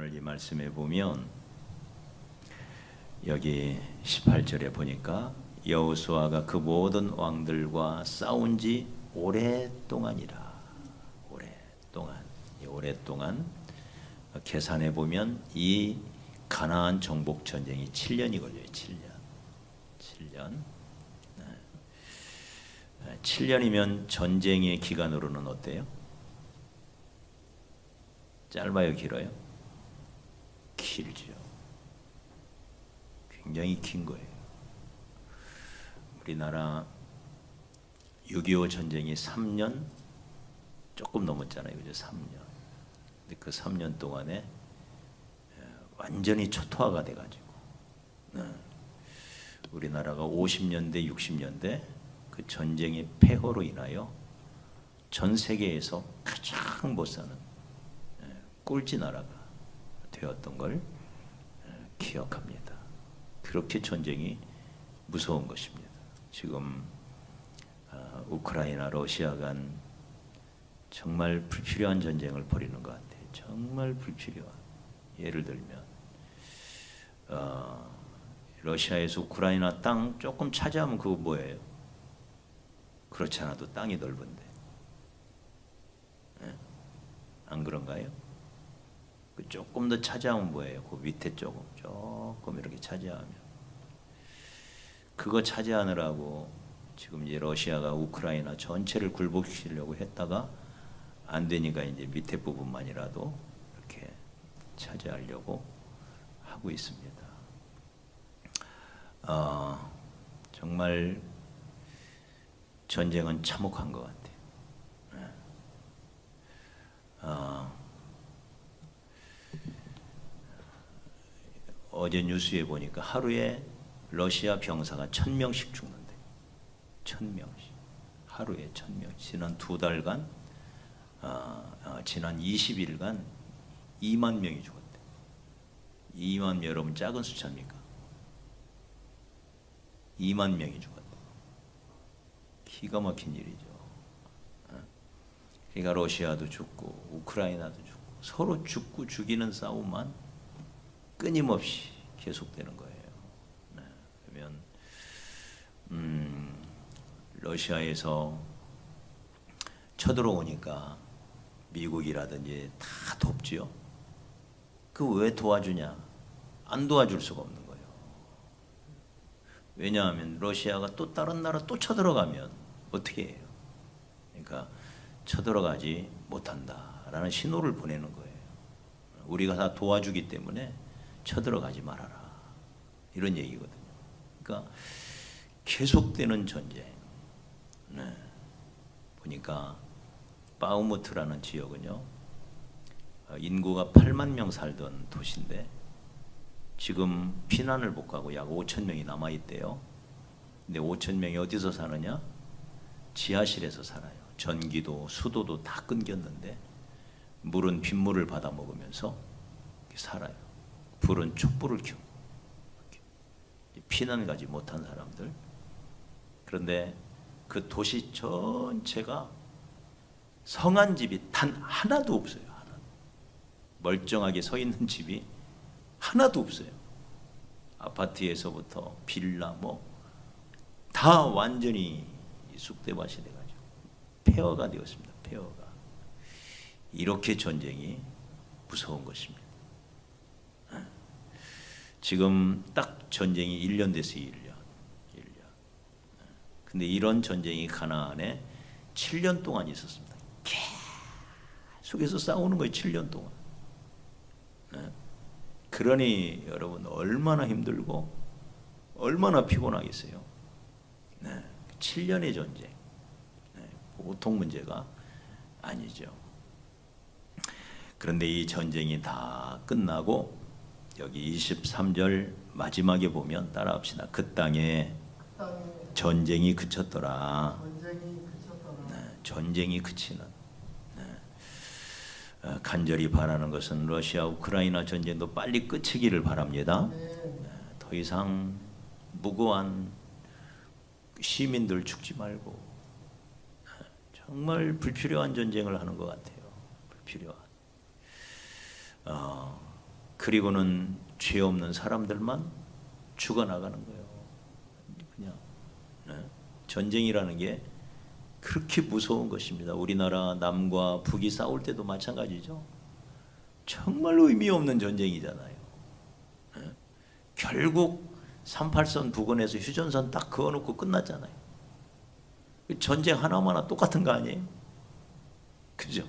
오늘 이 말씀에 보면 여기 18절에 보니까 여호수아가 그 모든 왕들과 싸운 지 오랫동안이라. 오랫동안 계산해 보면 이 가나안 정복 전쟁이 7년이 걸려요. 7년. 7년이면 전쟁의 기간으로는 어때요? 짧아요, 길어요? 길죠. 굉장히 긴 거예요. 우리나라 6.25 전쟁이 3년 조금 넘었잖아요. 그죠? 3년. 근데 그 3년 동안에 완전히 초토화가 돼가지고 우리나라가 50년대, 60년대 그 전쟁의 폐허로 인하여 전 세계에서 가장 못 사는 꼴찌 나라가 되었던 걸 기억합니다. 그렇게 전쟁이 무서운 것입니다. 지금 우크라이나, 러시아 간 정말 불필요한 전쟁을 벌이는 것 같아요. 정말 불필요한. 예를 들면 러시아에서 우크라이나 땅 조금 차지하면 그거 뭐예요? 그렇지 않아도 땅이 넓은데 안 그런가요? 그 조금 더 차지하면 뭐예요? 그 밑에 조금 이렇게 차지하면 그거 차지하느라고 지금 이제 러시아가 우크라이나 전체를 굴복시키려고 했다가 안 되니까 이제 밑에 부분만이라도 이렇게 차지하려고 하고 있습니다. 정말 전쟁은 참혹한 것 같아요. 어제 뉴스에 보니까 하루에 러시아 병사가 1000명씩 죽는데 1000명씩 하루에 1000명. 지난 2달간 지난 20일간 2만 명이 죽었대. 2만 명, 여러분 작은 숫자입니까? 2만 명이 죽었대. 기가 막힌 일이죠. 그러니까 러시아도 죽고 우크라이나도 죽고 서로 죽고 죽이는 싸움만 끊임없이 계속되는 거예요. 그러면 러시아에서 쳐들어오니까 미국이라든지 다 돕지요. 그 왜 도와주냐? 안 도와줄 수가 없는 거예요. 왜냐하면 러시아가 또 다른 나라 또 쳐들어가면 어떻게 해요? 그러니까 쳐들어가지 못한다라는 신호를 보내는 거예요. 우리가 다 도와주기 때문에 쳐들어가지 말아라. 이런 얘기거든요. 그러니까 계속되는 전쟁. 보니까 바흐무트라는 지역은요, 인구가 8만 명 살던 도시인데 지금 피난을 못 가고 약 5천 명이 남아 있대요. 근데 5천 명이 어디서 사느냐? 지하실에서 살아요. 전기도 수도도 다 끊겼는데 물은 빗물을 받아 먹으면서 살아요. 불은 촛불을 켜고 피난 가지 못한 사람들. 그런데 그 도시 전체가 성한 집이 단 하나도 없어요. 멀쩡하게 서 있는 집이 하나도 없어요. 아파트에서부터 빌라 다 완전히 쑥대밭이 돼가지고 폐허가 되었습니다. 폐허가. 이렇게 전쟁이 무서운 것입니다. 지금 딱 전쟁이 1년 됐어요. 1년. 근데 이런 전쟁이 가나안에 7년 동안 있었습니다. 계속해서 싸우는 거예요. 7년 동안. 그러니 여러분 얼마나 힘들고 얼마나 피곤하겠어요. 7년의 전쟁. 보통 문제가 아니죠. 그런데 이 전쟁이 다 끝나고 여기 23절 마지막에 보면 따라합시다. 그 땅에 전쟁이 그쳤더라. 전쟁이 그치는. 간절히 바라는 것은 러시아 우크라이나 전쟁도 빨리 끝이기를 바랍니다. 더 이상 무고한 시민들 죽지 말고 정말 불필요한 전쟁을 하는 것 같아요. 불필요한. 그리고는 죄 없는 사람들만 죽어나가는 거예요. 그냥 전쟁이라는 게 그렇게 무서운 것입니다. 우리나라 남과 북이 싸울 때도 마찬가지죠. 정말 의미 없는 전쟁이잖아요. 결국 38선 부근에서 휴전선 딱 그어놓고 끝났잖아요. 전쟁 하나마나 똑같은 거 아니에요? 그죠?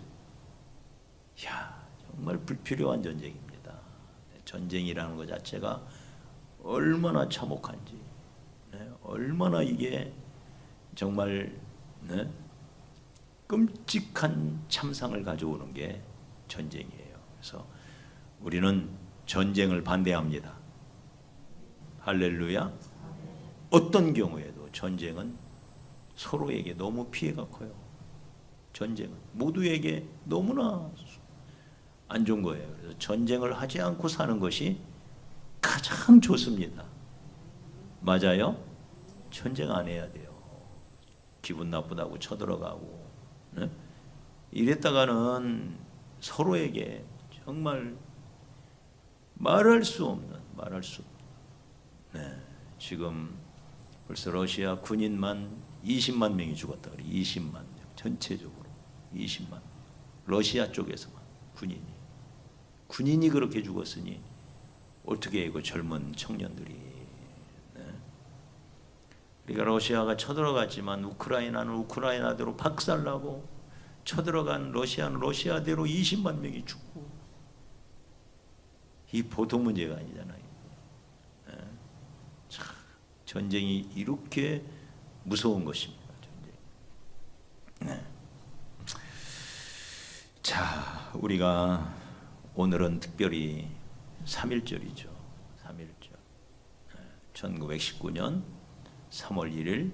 야, 정말 불필요한 전쟁입니다. 전쟁이라는 것 자체가 얼마나 참혹한지, 얼마나 이게 정말 끔찍한 참상을 가져오는 게 전쟁이에요. 그래서 우리는 전쟁을 반대합니다. 할렐루야. 어떤 경우에도 전쟁은 서로에게 너무 피해가 커요. 전쟁은 모두에게 너무나 안 좋은 거예요. 그래서 전쟁을 하지 않고 사는 것이 가장 좋습니다. 맞아요? 전쟁 안 해야 돼요. 기분 나쁘다고 쳐들어가고, 네? 이랬다가는 서로에게 정말 말할 수 없는. 네, 지금 벌써 러시아 군인만 20만 명이 죽었다 그래. 20만 명 전체적으로 20만 명. 러시아 쪽에서만 군인이 그렇게 죽었으니 어떻게 이거 젊은 청년들이. 네. 그러니까 러시아가 쳐들어갔지만 우크라이나는 우크라이나대로 박살나고, 쳐들어간 러시아는 러시아대로 20만 명이 죽고. 이 보통 문제가 아니잖아요. 네. 참, 전쟁이 이렇게 무서운 것입니다. 전쟁. 네. 자, 우리가 오늘은 특별히 3.1절이죠. 3.1절. 1919년 3월 1일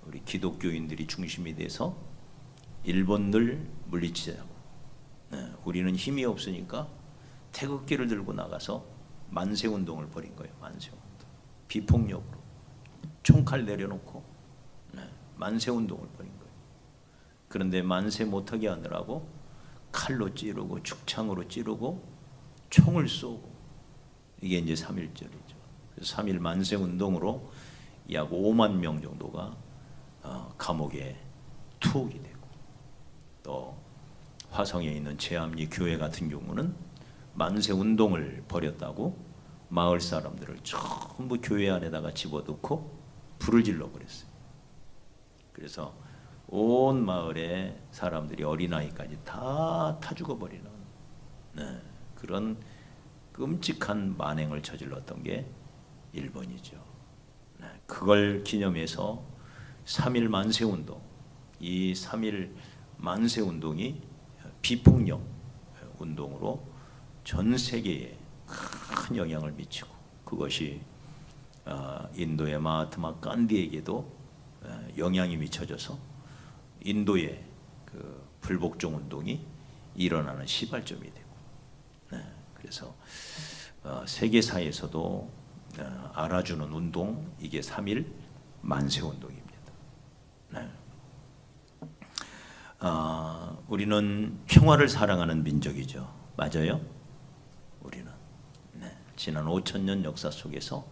우리 기독교인들이 중심이 돼서 일본을 물리치자고. 우리는 힘이 없으니까 태극기를 들고 나가서 만세운동을 벌인 거예요. 만세운동. 비폭력으로 총칼 내려놓고 만세운동을 벌인 거예요. 그런데 만세 못하게 하느라고 칼로 찌르고 죽창으로 찌르고 총을 쏘고, 이게 이제 3.1절이죠. 3.1 만세운동으로 약 5만 명 정도가 감옥에 투옥이 되고, 또 화성에 있는 제암리 교회 같은 경우는 만세운동을 벌였다고 마을 사람들을 전부 교회 안에다가 집어넣고 불을 질러 버렸어요. 그래서 온 마을의 사람들이 어린아이까지 다 죽어버리는 그런 끔찍한 만행을 저질렀던 게 일본이죠. 그걸 기념해서 3.1 만세운동, 이 3.1 만세운동이 비폭력 운동으로 전 세계에 큰 영향을 미치고, 그것이 인도의 마하트마 간디에게도 영향이 미쳐져서 인도의 그 불복종 운동이 일어나는 시발점이 되고, 그래서 세계사에서도 알아주는 운동, 이게 3.1 만세운동입니다. 우리는 평화를 사랑하는 민족이죠. 맞아요? 우리는 지난 5,000년 역사 속에서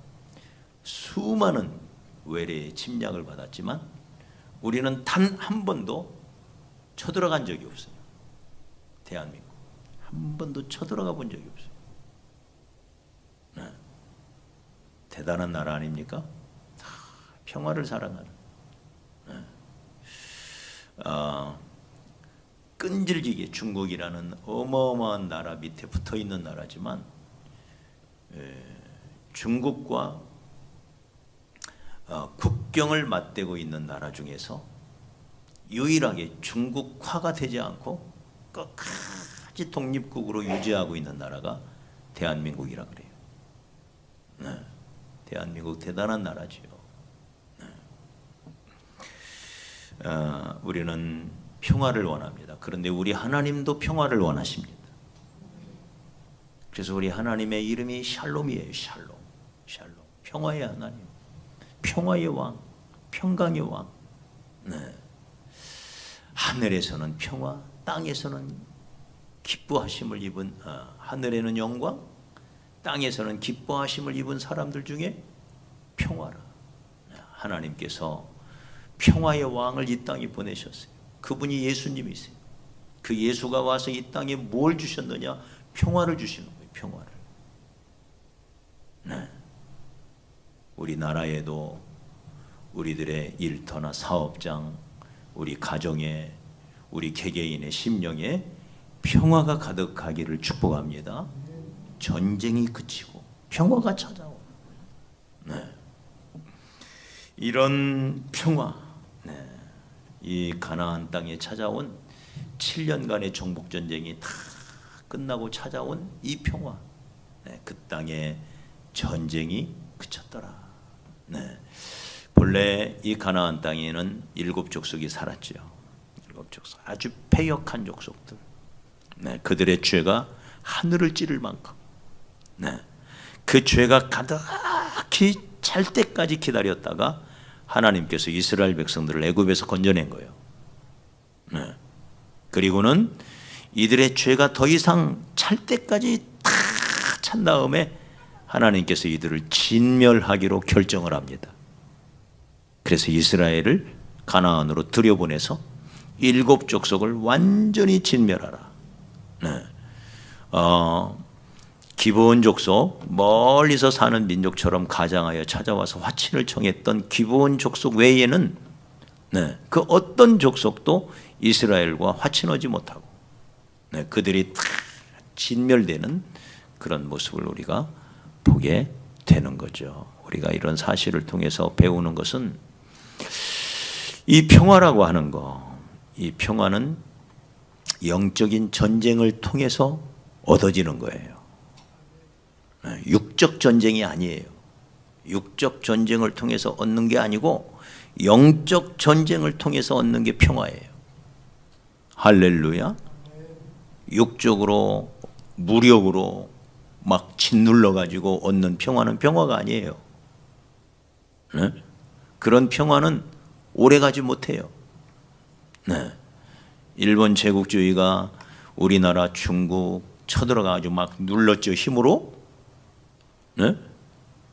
수많은 외래의 침략을 받았지만 우리는 단 한 번도 쳐들어간 적이 없어요. 대한민국 한 번도 쳐들어가 본 적이 없어요. 대단한 나라 아닙니까? 평화를 사랑하는. 끈질기게 중국이라는 어마어마한 나라 밑에 붙어있는 나라지만, 중국과 국경을 맞대고 있는 나라 중에서 유일하게 중국화가 되지 않고 끝까지 독립국으로 유지하고 있는 나라가 대한민국이라 그래요. 대한민국 대단한 나라지요. 우리는 평화를 원합니다. 그런데 우리 하나님도 평화를 원하십니다. 그래서 우리 하나님의 이름이 샬롬이에요. 샬롬. 평화의 하나님, 평화의 왕, 평강의 왕. 하늘에서는 평화, 땅에서는 기뻐하심을 입은, 하늘에는 영광, 땅에서는 기뻐하심을 입은 사람들 중에 평화라. 하나님께서 평화의 왕을 이 땅에 보내셨어요. 그분이 예수님이세요. 그 예수가 와서 이 땅에 뭘 주셨느냐? 평화를 주시는 거예요. 평화를. 네. 우리나라에도 우리들의 일터나 사업장, 우리 가정에, 우리 개개인의 심령에 평화가 가득하기를 축복합니다. 전쟁이 그치고 평화가 찾아오는 거예요. 네. 이런 평화, 네. 이 가나안 땅에 찾아온 7년간의 정복 전쟁이 다 끝나고 찾아온 이 평화, 네. 그 땅에 전쟁이 그쳤더라. 네. 본래 이 가나안 땅에는 7족속이 살았죠. 7족속, 아주 패역한 족속들. 네. 그들의 죄가 하늘을 찌를 만큼, 네. 그 죄가 가득히 찰 때까지 기다렸다가 하나님께서 이스라엘 백성들을 애굽에서 건져낸 거예요. 네. 그리고는 이들의 죄가 더 이상 찰 때까지 다 찬 다음에 하나님께서 이들을 진멸하기로 결정을 합니다. 그래서 이스라엘을 가나안으로 들여보내서 7족속을 완전히 진멸하라. 네. 기브온 족속, 멀리서 사는 민족처럼 가장하여 찾아와서 화친을 청했던 기브온 족속 외에는, 네, 그 어떤 족속도 이스라엘과 화친하지 못하고, 네, 그들이 다 진멸되는 그런 모습을 우리가 보게 되는 거죠. 우리가 이런 사실을 통해서 배우는 것은 이 평화라고 하는 거, 이 평화는 영적인 전쟁을 통해서 얻어지는 거예요. 육적 전쟁이 아니에요. 육적 전쟁을 통해서 얻는 게 아니고 영적 전쟁을 통해서 얻는 게 평화예요. 할렐루야. 육적으로 무력으로 막 짓눌러 가지고 얻는 평화는 평화가 아니에요. 네? 그런 평화는 오래가지 못해요. 네. 일본 제국주의가 우리나라, 중국 쳐들어가지고 막 눌렀죠, 힘으로. 네?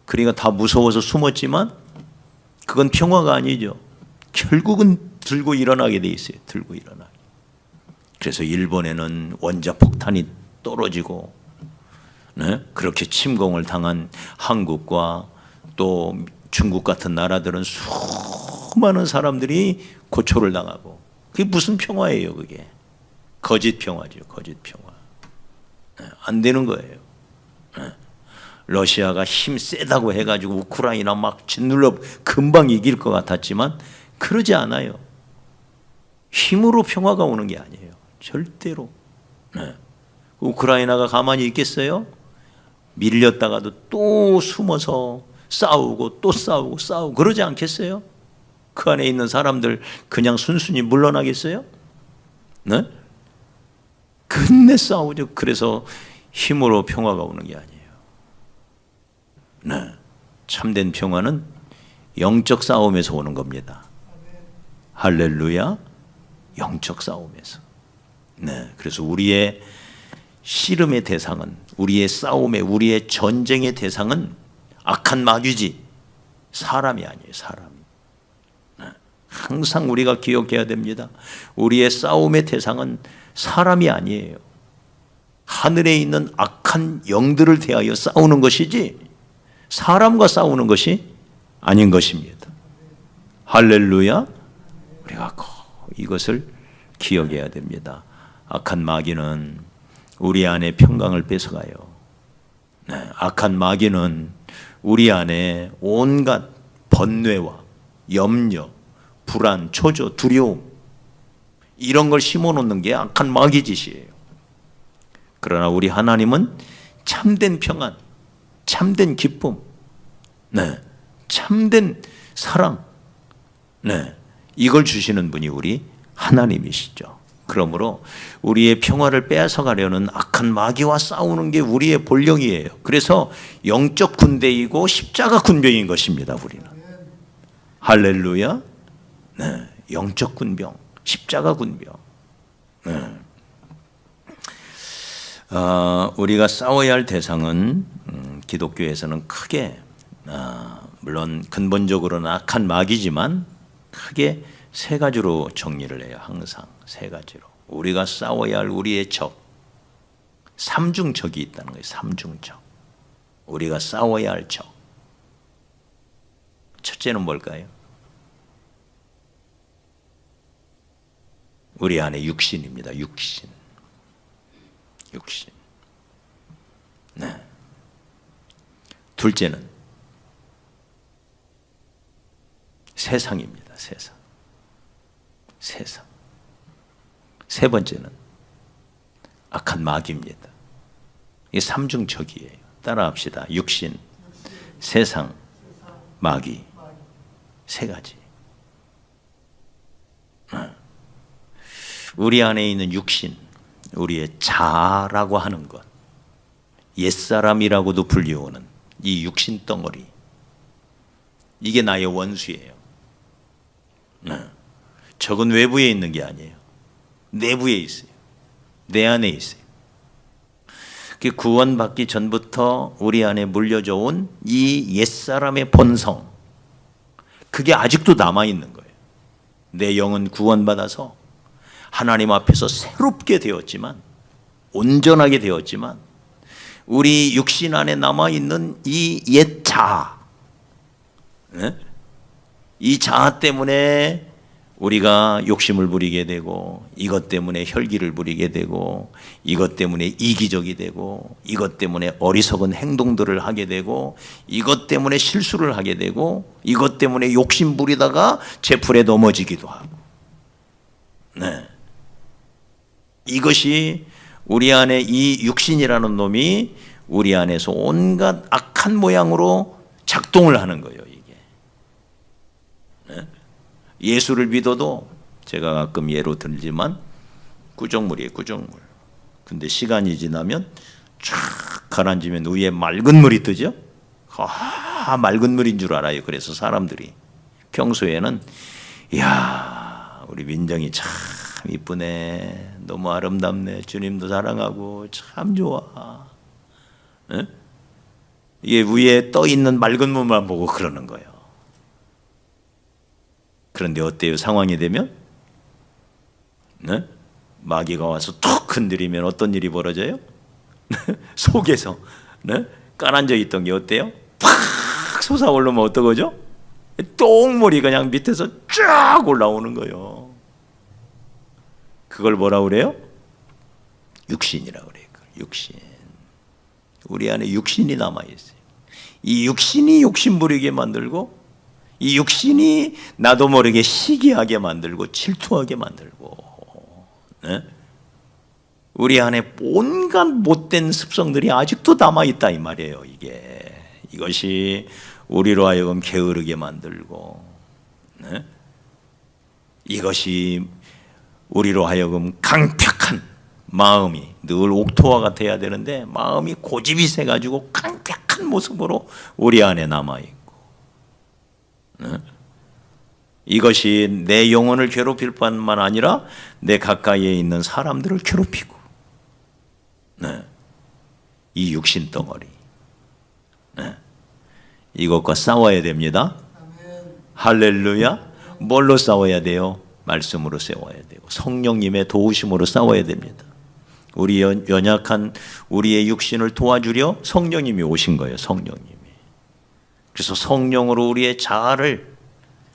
그러니까 다 무서워서 숨었지만 그건 평화가 아니죠. 결국은 들고 일어나게 돼 있어요. 들고 일어나게. 그래서 일본에는 원자폭탄이 떨어지고, 네? 그렇게 침공을 당한 한국과 또 중국 같은 나라들은 수많은 사람들이 고초를 당하고, 그게 무슨 평화예요? 그게 거짓 평화죠. 거짓 평화. 네, 안 되는 거예요. 네. 러시아가 힘 세다고 해가지고 우크라이나 막 짓눌러 금방 이길 것 같았지만 그러지 않아요. 힘으로 평화가 오는 게 아니에요. 절대로. 네. 우크라이나가 가만히 있겠어요? 밀렸다가도 또 숨어서 싸우고 또 싸우고 싸우고 그러지 않겠어요? 그 안에 있는 사람들 그냥 순순히 물러나겠어요? 네? 끝내 싸우죠. 그래서 힘으로 평화가 오는 게 아니에요. 네. 참된 평화는 영적 싸움에서 오는 겁니다. 할렐루야. 영적 싸움에서. 네. 그래서 우리의 씨름의 대상은, 우리의 싸움의, 우리의 전쟁의 대상은 악한 마귀지 사람이 아니에요. 사람. 네. 항상 우리가 기억해야 됩니다. 우리의 싸움의 대상은 사람이 아니에요. 하늘에 있는 악한 영들을 대하여 싸우는 것이지 사람과 싸우는 것이 아닌 것입니다. 할렐루야. 우리가 이것을 기억해야 됩니다. 악한 마귀는 우리 안에 평강을 뺏어가요. 네, 악한 마귀는 우리 안에 온갖 번뇌와 염려, 불안, 초조, 두려움 이런 걸 심어놓는 게 악한 마귀 짓이에요. 그러나 우리 하나님은 참된 평안, 참된 기쁨, 네, 참된 사랑, 네, 이걸 주시는 분이 우리 하나님이시죠. 그러므로 우리의 평화를 빼앗아가려는 악한 마귀와 싸우는 게 우리의 본령이에요. 그래서 영적 군대이고 십자가 군병인 것입니다. 우리는. 할렐루야. 네, 영적 군병, 십자가 군병. 네. 우리가 싸워야 할 대상은 기독교에서는 크게 물론 근본적으로는 악한 마귀지만 크게 세 가지로 정리를 해요. 항상 세 가지로. 우리가 싸워야 할 우리의 적, 삼중적이 있다는 거예요. 삼중적. 우리가 싸워야 할 적. 첫째는 뭘까요? 우리 안에 육신입니다. 육신. 네. 둘째는 세상입니다. 세상. 세 번째는 악한 마귀입니다. 이게 삼중적이에요. 따라합시다. 육신, 세상, 마귀. 세 가지. 우리 안에 있는 육신, 우리의 자라고 하는 것, 옛사람이라고도 불리우는 이 육신 덩어리, 이게 나의 원수예요. 적은 외부에 있는 게 아니에요. 내부에 있어요. 내 안에 있어요. 구원받기 전부터 우리 안에 물려져 온 이 옛사람의 본성, 그게 아직도 남아있는 거예요. 내 영은 구원받아서 하나님 앞에서 새롭게 되었지만, 온전하게 되었지만, 우리 육신 안에 남아있는 이 옛 자아, 이 자아 때문에 우리가 욕심을 부리게 되고, 이것 때문에 혈기를 부리게 되고, 이것 때문에 이기적이 되고, 이것 때문에 어리석은 행동들을 하게 되고, 이것 때문에 실수를 하게 되고, 이것 때문에 욕심 부리다가 제풀에 넘어지기도 하고. 네. 이것이 우리 안에 이 육신이라는 놈이 우리 안에서 온갖 악한 모양으로 작동을 하는 거예요. 이게. 네? 예수를 믿어도 제가 가끔 예로 들지만 구정물이에요. 구정물. 근데 시간이 지나면 쫙 가라앉으면 위에 맑은 물이 뜨죠. 맑은 물인 줄 알아요. 그래서 사람들이 평소에는 이야, 우리 민정이 참 이쁘네, 너무 아름답네, 주님도 사랑하고 참 좋아. 네? 이게 위에 떠 있는 맑은 물만 보고 그러는 거예요. 그런데 어때요? 상황이 되면? 네? 마귀가 와서 툭 흔들리면 어떤 일이 벌어져요? 속에서 깔아앉아 있던 게 어때요? 팍 솟아오르면 어떠거죠? 똥물이 그냥 밑에서 쫙 올라오는 거예요. 그걸 뭐라 그래요? 육신이라고 그래요. 육신. 우리 안에 육신이 남아있어요. 이 육신이 욕심 부리게 만들고, 이 육신이 나도 모르게 시기하게 만들고 질투하게 만들고, 네? 우리 안에 온갖 못된 습성들이 아직도 남아있다 이 말이에요. 이것이 우리로 하여금 게으르게 만들고, 네? 이것이 우리로 하여금 강팍한 마음이 늘 옥토화가 돼야 되는데 마음이 고집이 세가지고 강팍한 모습으로 우리 안에 남아있고, 네? 이것이 내 영혼을 괴롭힐 뿐만 아니라 내 가까이에 있는 사람들을 괴롭히고, 네. 이 육신 덩어리, 네. 이것과 싸워야 됩니다. 할렐루야. 뭘로 싸워야 돼요? 말씀으로 싸워야 되고 성령님의 도우심으로 싸워야 됩니다. 우리 연약한 우리의 육신을 도와주려 성령님이 오신 거예요. 성령님이. 그래서 성령으로 우리의 자아를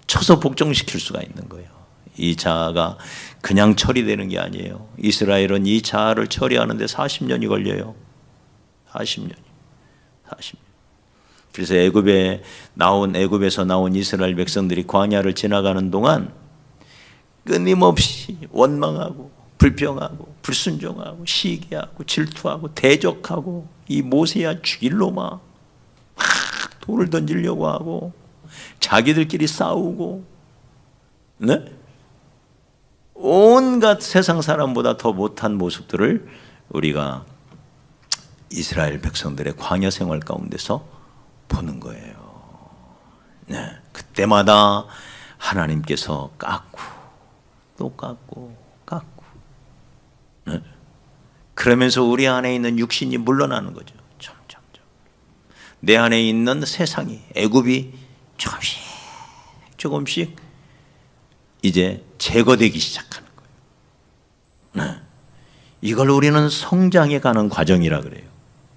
쳐서 복종시킬 수가 있는 거예요. 이 자아가 그냥 처리되는 게 아니에요. 이스라엘은 이 자아를 처리하는데 40년이 걸려요. 40년. 그래서 애굽에서 나온 이스라엘 백성들이 광야를 지나가는 동안 끊임없이 원망하고 불평하고 불순종하고 시기하고 질투하고 대적하고 이 모세야 죽일 놈아 막 돌을 던지려고 하고 자기들끼리 싸우고, 네? 온갖 세상 사람보다 더 못한 모습들을 우리가 이스라엘 백성들의 광야 생활 가운데서 보는 거예요. 네. 그때마다 하나님께서 깎고 또 깎고. 네? 그러면서 우리 안에 있는 육신이 물러나는 거죠. 점점. 내 안에 있는 세상이, 애굽이 조금씩 이제 제거되기 시작하는 거예요. 네. 이걸 우리는 성장해 가는 과정이라 그래요.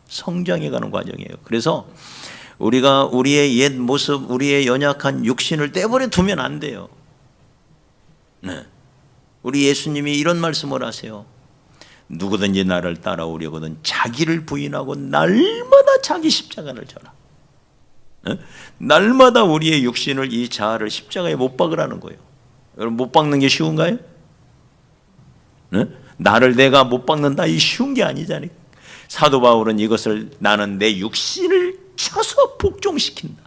성장해 가는 과정이에요. 그래서 우리가 우리의 옛 모습, 우리의 연약한 육신을 떼버려 두면 안 돼요. 네. 우리 예수님이 이런 말씀을 하세요. 누구든지 나를 따라오려거든 자기를 부인하고 날마다 자기 십자가를 져라. 네? 날마다 우리의 육신을, 이 자아를 십자가에 못 박으라는 거예요. 여러분, 못 박는 게 쉬운가요? 네? 나를 내가 못 박는다, 이 쉬운 게 아니잖아요. 사도 바울은 이것을 나는 내 육신을 쳐서 복종시킨다.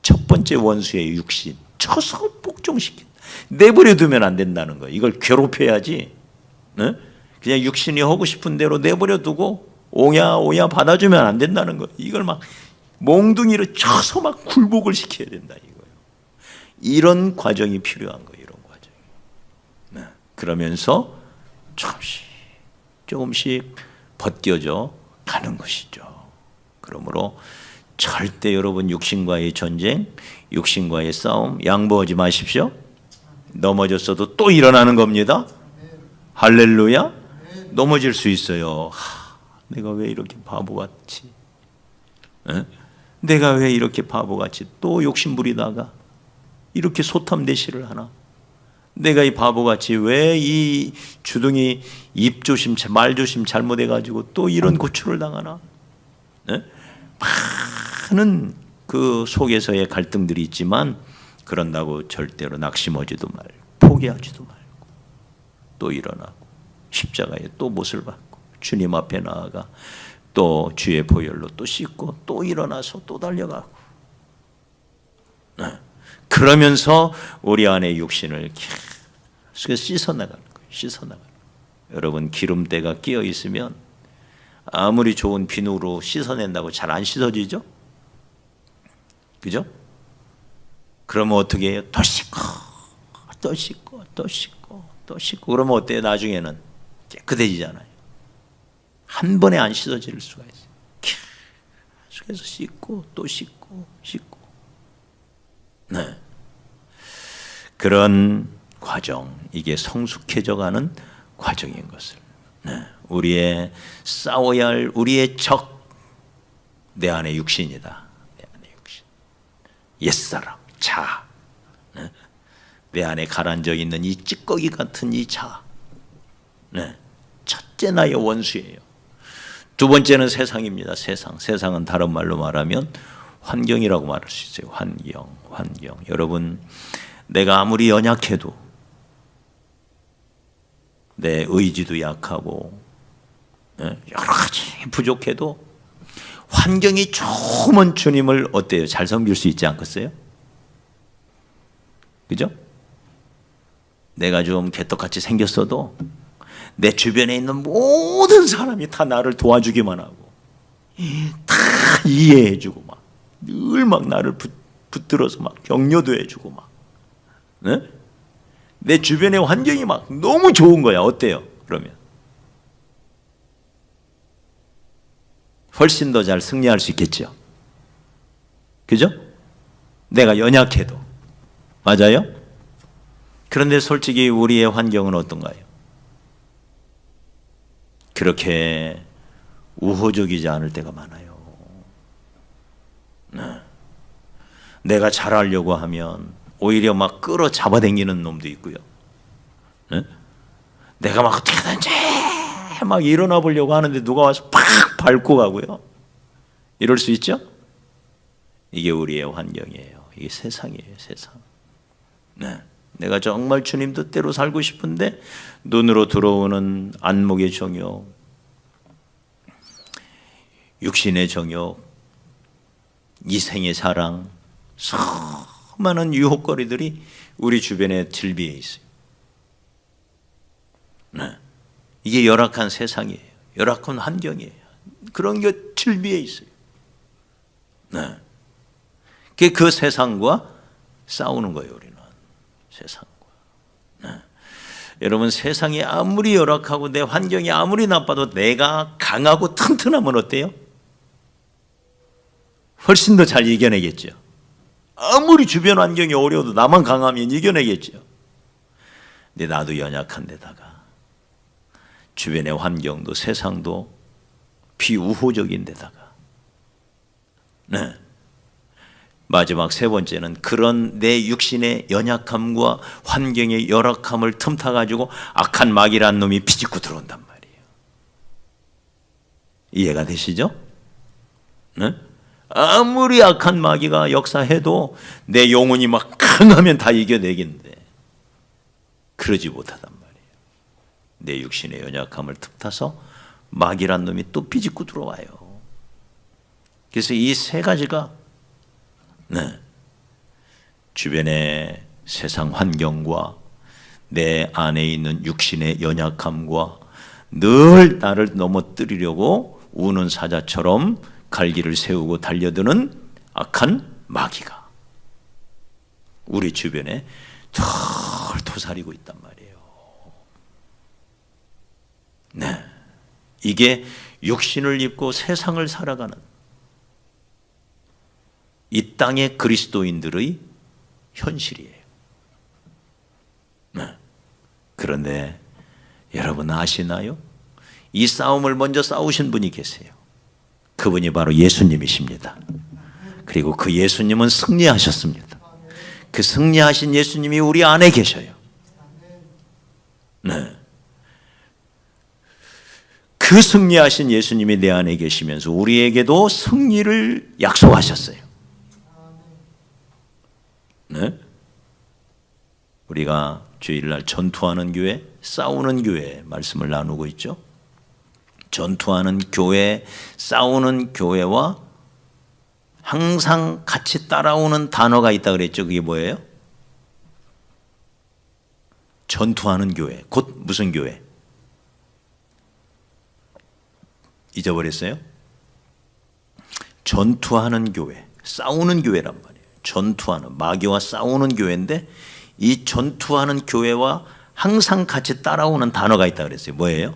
첫 번째 원수의 육신, 쳐서 복종시킨다. 내버려 두면 안 된다는 거예요. 이걸 괴롭혀야지. 네? 그냥 육신이 하고 싶은 대로 내버려 두고 오야 받아주면 안 된다는 거예요. 이걸 막 몽둥이로 쳐서 막 굴복을 시켜야 된다 이거예요. 이런 과정이 필요한 거예요. 이런 과정이. 네. 그러면서 조금씩 벗겨져 가는 것이죠. 그러므로 절대 여러분 육신과의 전쟁, 육신과의 싸움 양보하지 마십시오. 넘어졌어도 또 일어나는 겁니다. 할렐루야. 넘어질 수 있어요. 내가 왜 이렇게 바보같이, 내가 왜 이렇게 바보같이 또 욕심부리다가 이렇게 소탐대시를 하나, 내가 이 바보같이 왜 이 주둥이 입조심 말조심 잘못해가지고 또 이런 고초를 당하나. 많은 그 속에서의 갈등들이 있지만 그런다고 절대로 낙심하지도 말고 포기하지도 말고 또 일어나고 십자가에 또 못을 받고 주님 앞에 나아가 또 주의 보혈로 또 씻고 또 일어나서 또 달려가고, 그러면서 우리 안에 육신을 계속 씻어나가는 거예요. 씻어나가는 거예요. 여러분, 기름때가 끼어 있으면 아무리 좋은 비누로 씻어낸다고 잘 안 씻어지죠? 그죠? 그러면 어떻게 해요? 또 씻고 또 씻고 또 씻고 또 씻고 그러면 어때요? 나중에는 깨끗해지잖아요. 한 번에 안 씻어질 수가 있어요. 계속해서 씻고 또 씻고 씻고. 네. 그런 과정, 이게 성숙해져가는 과정인 것을, 우리의 싸워야 할 우리의 적, 내 안에 육신이다. 내 안에 육신, 옛사람, 자아, 내 안에 가라앉아 있는 이 찌꺼기 같은 이 자아, 첫째 나의 원수예요. 두 번째는 세상입니다. 세상은 다른 말로 말하면 환경이라고 말할 수 있어요. 환경. 여러분, 내가 아무리 연약해도, 내 의지도 약하고 여러 가지 부족해도 환경이 좋으면 주님을 어때요? 잘 섬길 수 있지 않겠어요? 그죠? 내가 좀 개떡같이 생겼어도 내 주변에 있는 모든 사람이 다 나를 도와주기만 하고 다 이해해주고 막 늘 막 나를 붙들어서 막 격려도 해주고 막, 내 주변의 환경이 막 너무 좋은 거야. 어때요? 그러면 훨씬 더 잘 승리할 수 있겠죠. 그죠? 내가 연약해도. 맞아요? 그런데 솔직히 우리의 환경은 어떤가요? 그렇게 우호적이지 않을 때가 많아요. 내가 잘하려고 하면 오히려 막 끌어 잡아당기는 놈도 있고요. 내가 막 어떻게든지 막 일어나 보려고 하는데 누가 와서 팍 밟고 가고요. 이럴 수 있죠? 이게 우리의 환경이에요. 이게 세상이에요. 세상. 내가 정말 주님 뜻대로 살고 싶은데 눈으로 들어오는 안목의 정욕, 육신의 정욕, 이생의 사랑, 수많은 유혹거리들이 우리 주변에 즐비해 있어요. 이게 열악한 세상이에요. 열악한 환경이에요. 그런 게 즐비해 있어요. 그 세상과 싸우는 거예요. 우리는 세상과. 여러분, 세상이 아무리 열악하고 내 환경이 아무리 나빠도 내가 강하고 튼튼하면 어때요? 훨씬 더 잘 이겨내겠죠. 아무리 주변 환경이 어려워도 나만 강하면 이겨내겠죠. 근데 나도 연약한 데다가 주변의 환경도 세상도 비우호적인 데다가 네. 마지막 세 번째는 그런 내 육신의 연약함과 환경의 열악함을 틈타가지고 악한 마귀란 놈이 비집고 들어온단 말이에요. 이해가 되시죠? 네? 아무리 악한 마귀가 역사해도 내 영혼이 막 강하면 다 이겨내겠는데 그러지 못하단 말이에요. 내 육신의 연약함을 틈타서 마귀란 놈이 또 비집고 들어와요. 그래서 이 세 가지가 네, 주변의 세상 환경과 내 안에 있는 육신의 연약함과 늘 나를 넘어뜨리려고 우는 사자처럼 갈기를 세우고 달려드는 악한 마귀가 우리 주변에 덜 도사리고 있단 말이에요. 네, 이게 육신을 입고 세상을 살아가는 이 땅의 그리스도인들의 현실이에요. 네. 그런데 여러분 아시나요? 이 싸움을 먼저 싸우신 분이 계세요. 그분이 바로 예수님이십니다. 그리고 그 예수님은 승리하셨습니다. 그 승리하신 예수님이 우리 안에 계셔요. 네. 그 승리하신 예수님이 내 안에 계시면서 우리에게도 승리를 약속하셨어요. 네? 우리가 주일날 전투하는 교회, 싸우는 교회 말씀을 나누고 있죠. 전투하는 교회, 싸우는 교회와 항상 같이 따라오는 단어가 있다 그랬죠. 그게 뭐예요? 전투하는 교회. 곧 무슨 교회? 잊어버렸어요? 전투하는 교회, 싸우는 교회란 말이에요. 전투하는, 마귀와 싸우는 교회인데 이 전투하는 교회와 항상 같이 따라오는 단어가 있다 그랬어요. 뭐예요?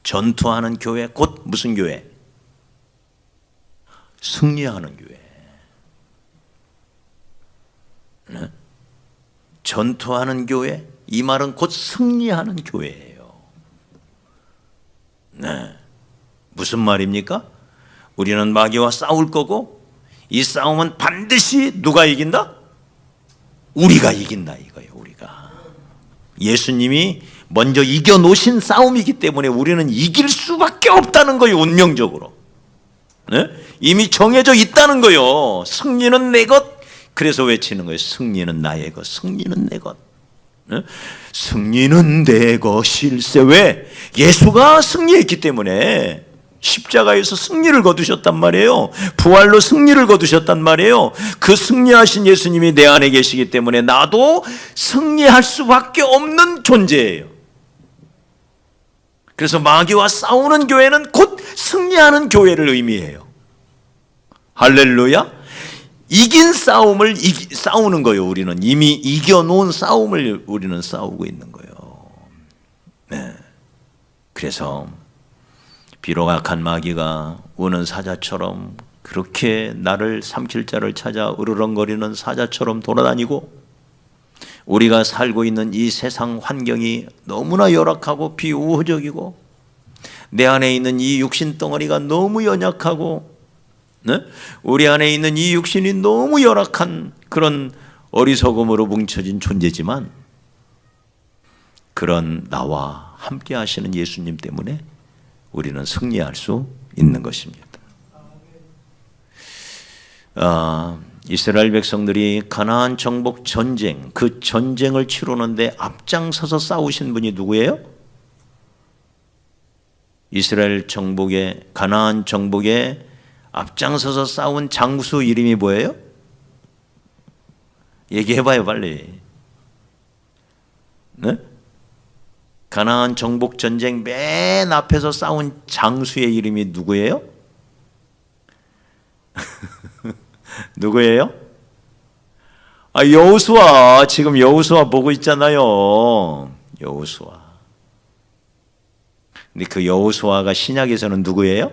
전투하는 교회, 곧 무슨 교회? 승리하는 교회. 네? 전투하는 교회, 이 말은 곧 승리하는 교회예요. 네. 무슨 말입니까? 우리는 마귀와 싸울 거고 이 싸움은 반드시 누가 이긴다? 우리가 이긴다 이거예요. 우리가 예수님이 먼저 이겨놓으신 싸움이기 때문에 우리는 이길 수밖에 없다는 거예요. 운명적으로. 네? 이미 정해져 있다는 거예요. 승리는 내 것. 그래서 외치는 거예요. 승리는 나의 것. 승리는 내 것. 네? 승리는 내 것일세. 왜? 예수가 승리했기 때문에. 십자가에서 승리를 거두셨단 말이에요. 부활로 승리를 거두셨단 말이에요. 그 승리하신 예수님이 내 안에 계시기 때문에 나도 승리할 수밖에 없는 존재예요. 그래서 마귀와 싸우는 교회는 곧 승리하는 교회를 의미해요. 할렐루야. 이긴 싸움을 싸우는 거예요. 우리는 이미 이겨놓은 싸움을 우리는 싸우고 있는 거예요. 네. 그래서 비록 악한 마귀가 우는 사자처럼 그렇게 나를 삼킬 자를 찾아 으르렁거리는 사자처럼 돌아다니고 우리가 살고 있는 이 세상 환경이 너무나 열악하고 비우호적이고 내 안에 있는 이 육신 덩어리가 너무 연약하고 네? 우리 안에 있는 이 육신이 너무 열악한 그런 어리석음으로 뭉쳐진 존재지만 그런 나와 함께 하시는 예수님 때문에 우리는 승리할 수 있는 것입니다. 이스라엘 백성들이 가나안 정복 전쟁, 그 전쟁을 치르는데 앞장서서 싸우신 분이 누구예요? 이스라엘 정복에, 가나안 정복에 앞장서서 싸운 장수 이름이 뭐예요? 얘기해봐요 빨리. 네? 가나안 정복 전쟁 맨 앞에서 싸운 장수의 이름이 누구예요? 누구예요? 여호수아. 지금 여호수아 보고 있잖아요. 여호수아. 근데 그 여호수아가 신약에서는 누구예요?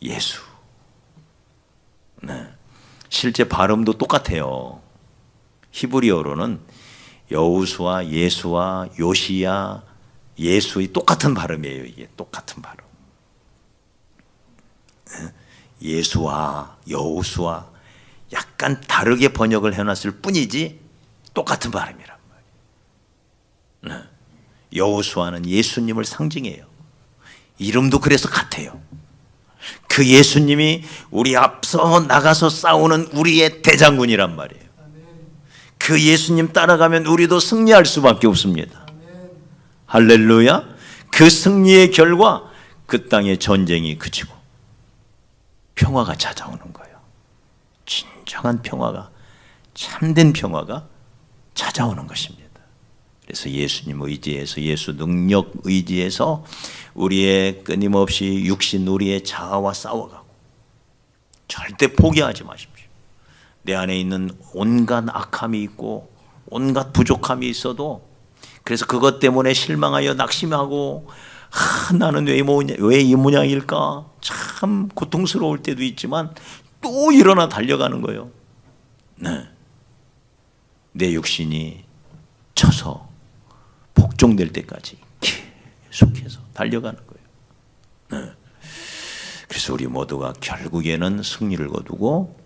예수. 네. 실제 발음도 똑같아요. 히브리어로는 여우수와 예수와 요시야, 예수의 똑같은 발음이에요. 이게 똑같은 발음. 예수와 여우수와 약간 다르게 번역을 해놨을 뿐이지 똑같은 발음이란 말이에요. 여호수아는 예수님을 상징해요. 이름도 그래서 같아요. 그 예수님이 우리 앞서 나가서 싸우는 우리의 대장군이란 말이에요. 그 예수님 따라가면 우리도 승리할 수밖에 없습니다. 할렐루야. 그 승리의 결과 그 땅의 전쟁이 그치고 평화가 찾아오는 거예요. 진정한 평화가, 참된 평화가 찾아오는 것입니다. 그래서 예수님 의지해서, 예수 능력 의지해서 우리의 끊임없이 육신, 우리의 자아와 싸워가고, 절대 포기하지 마십시오. 내 안에 있는 온갖 악함이 있고 온갖 부족함이 있어도, 그래서 그것 때문에 실망하여 낙심하고, 나는 왜 이 모양일까? 참 고통스러울 때도 있지만 또 일어나 달려가는 거예요. 네. 내 육신이 쳐서 복종될 때까지 계속해서 달려가는 거예요. 네. 그래서 우리 모두가 결국에는 승리를 거두고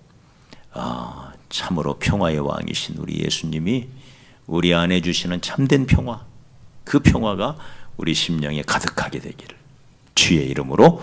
참으로 평화의 왕이신 우리 예수님이 우리 안에 주시는 참된 평화, 그 평화가 우리 심령에 가득하게 되기를 주의 이름으로